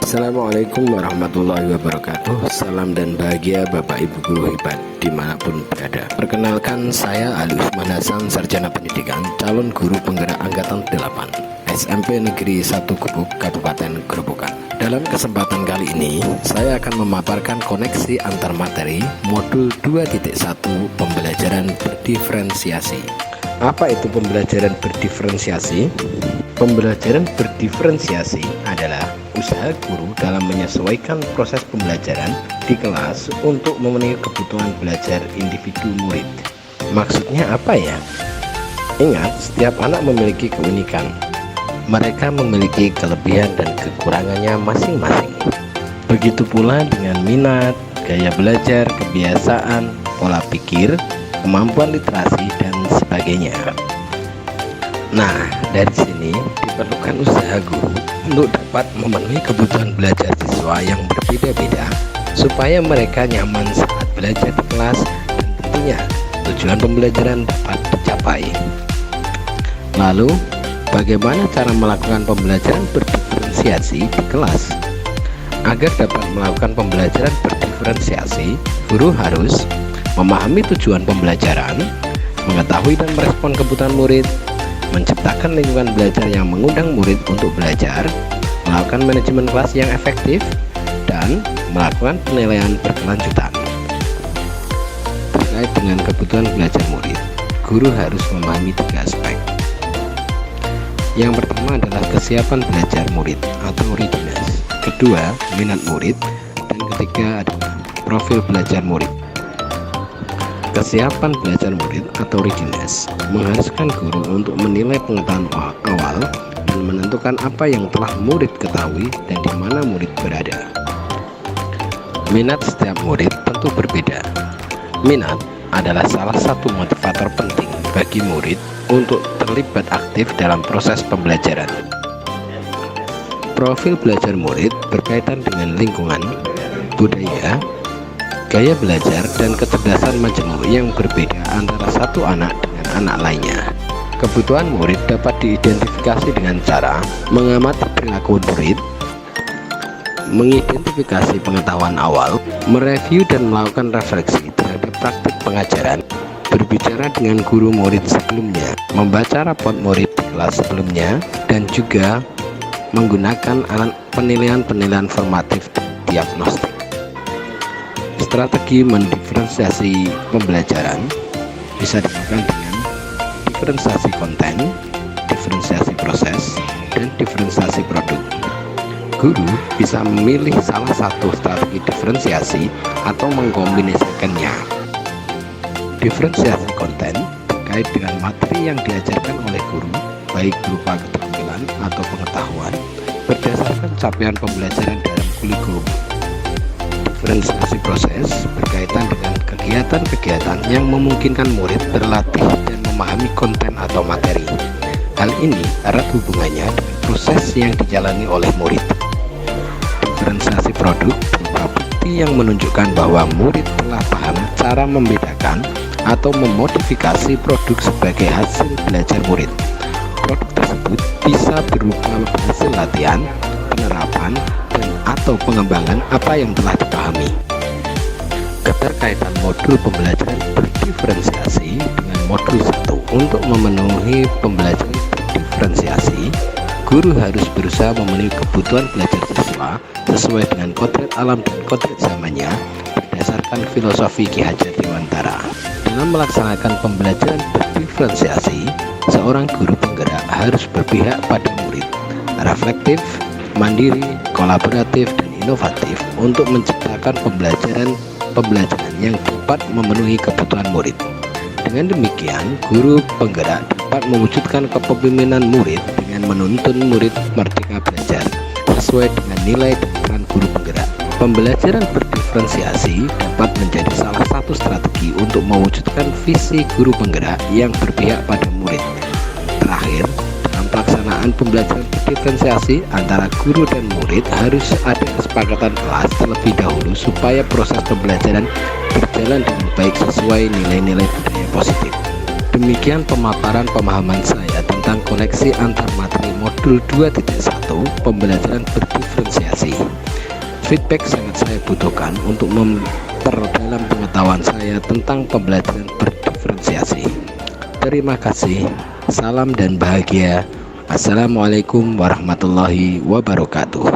Assalamualaikum warahmatullahi wabarakatuh. Salam dan bahagia Bapak Ibu guru hebat dimanapun berada. Perkenalkan, saya Ali Usman Hasan, Sarjana Pendidikan, calon guru penggerak Angkatan 8 SMP Negeri 1 Gubuk, Kabupaten Grobogan. Dalam kesempatan kali ini, saya akan memaparkan koneksi antar materi modul 2.1 pembelajaran berdiferensiasi. Apa itu pembelajaran berdiferensiasi? Pembelajaran berdiferensiasi adalah usaha guru dalam menyesuaikan proses pembelajaran di kelas untuk memenuhi kebutuhan belajar individu murid. Maksudnya apa ya? Ingat, setiap anak memiliki keunikan. Mereka memiliki kelebihan dan kekurangannya masing-masing. Begitu pula dengan minat, gaya belajar, kebiasaan, pola pikir, kemampuan literasi, dan sebagainya. Nah, dari sini diperlukan usaha guru untuk dapat memenuhi kebutuhan belajar siswa yang berbeda-beda supaya mereka nyaman saat belajar di kelas dan tentunya tujuan pembelajaran dapat dicapai. Lalu, bagaimana cara melakukan pembelajaran berdiferensiasi di kelas? Agar dapat melakukan pembelajaran berdiferensiasi, guru harus memahami tujuan pembelajaran, mengetahui dan merespon kebutuhan murid, menciptakan lingkungan belajar yang mengundang murid untuk belajar, melakukan manajemen kelas yang efektif, dan melakukan penilaian berkelanjutan. Terkait dengan kebutuhan belajar murid, guru harus memahami 3 aspek. Yang pertama adalah kesiapan belajar murid atau readiness, kedua minat murid, dan ketiga adalah profil belajar murid. Kesiapan belajar murid atau readiness mengharuskan guru untuk menilai pengetahuan awal dan menentukan apa yang telah murid ketahui dan di mana murid berada. Minat setiap murid tentu berbeda. Minat adalah salah satu motivator penting bagi murid untuk terlibat aktif dalam proses pembelajaran. Profil belajar murid berkaitan dengan lingkungan, budaya, gaya belajar, dan kecerdasan majemuk yang berbeda antara satu anak dengan anak lainnya. Kebutuhan murid dapat diidentifikasi dengan cara mengamati perilaku murid, mengidentifikasi pengetahuan awal, mereview dan melakukan refleksi terhadap praktik pengajaran, berbicara dengan guru murid sebelumnya, membaca raport murid di kelas sebelumnya, dan juga menggunakan alat penilaian formatif diagnostik. Strategi mendiferensiasi pembelajaran bisa dilakukan dengan diferensiasi konten, diferensiasi proses, dan diferensiasi produk. Guru bisa memilih salah satu strategi diferensiasi atau mengkombinasikannya. Diferensiasi konten terkait dengan materi yang diajarkan oleh guru, baik berupa keterampilan atau pengetahuan, berdasarkan capaian pembelajaran dalam kurikulum. Diferensiasi proses berkaitan dengan kegiatan-kegiatan yang memungkinkan murid berlatih dan memahami konten atau materi. Hal ini erat hubungannya dengan proses yang dijalani oleh murid. Diferensiasi produk berupa bukti yang menunjukkan bahwa murid telah paham cara membedakan atau memodifikasi produk sebagai hasil belajar murid. Produk tersebut bisa berupa hasil latihan, penerapan, dan atau pengembangan apa yang telah dipahami. Keterkaitan modul pembelajaran berdiferensiasi dengan modul 1. Untuk memenuhi pembelajaran berdiferensiasi, guru harus berusaha memenuhi kebutuhan belajar siswa sesuai dengan kodrat alam dan kodrat zamannya berdasarkan filosofi Ki Hajar Dewantara. Dalam melaksanakan pembelajaran berdiferensiasi, seorang guru penggerak harus berpihak pada murid, reflektif, mandiri, kolaboratif, dan inovatif untuk menciptakan pembelajaran yang dapat memenuhi kebutuhan murid. Dengan demikian, guru penggerak dapat mewujudkan kepemimpinan murid dengan menuntun murid merdeka belajar sesuai dengan nilai dan peran guru penggerak. Pembelajaran berdiferensiasi dapat menjadi salah satu strategi untuk mewujudkan visi guru penggerak yang berpihak pada murid. Terakhir, dalam pelaksanaan pembelajaran berdiferensiasi antara guru dan murid harus ada kesepakatan kelas terlebih dahulu supaya proses pembelajaran berjalan dengan baik sesuai nilai-nilai budaya positif. Demikian pemaparan pemahaman saya tentang tentang koneksi antar materi modul 2.1 pembelajaran berdiferensiasi. Feedback sangat saya butuhkan untuk memperdalam pengetahuan saya tentang pembelajaran berdiferensiasi. Terima kasih, salam dan bahagia. Assalamualaikum warahmatullahi wabarakatuh.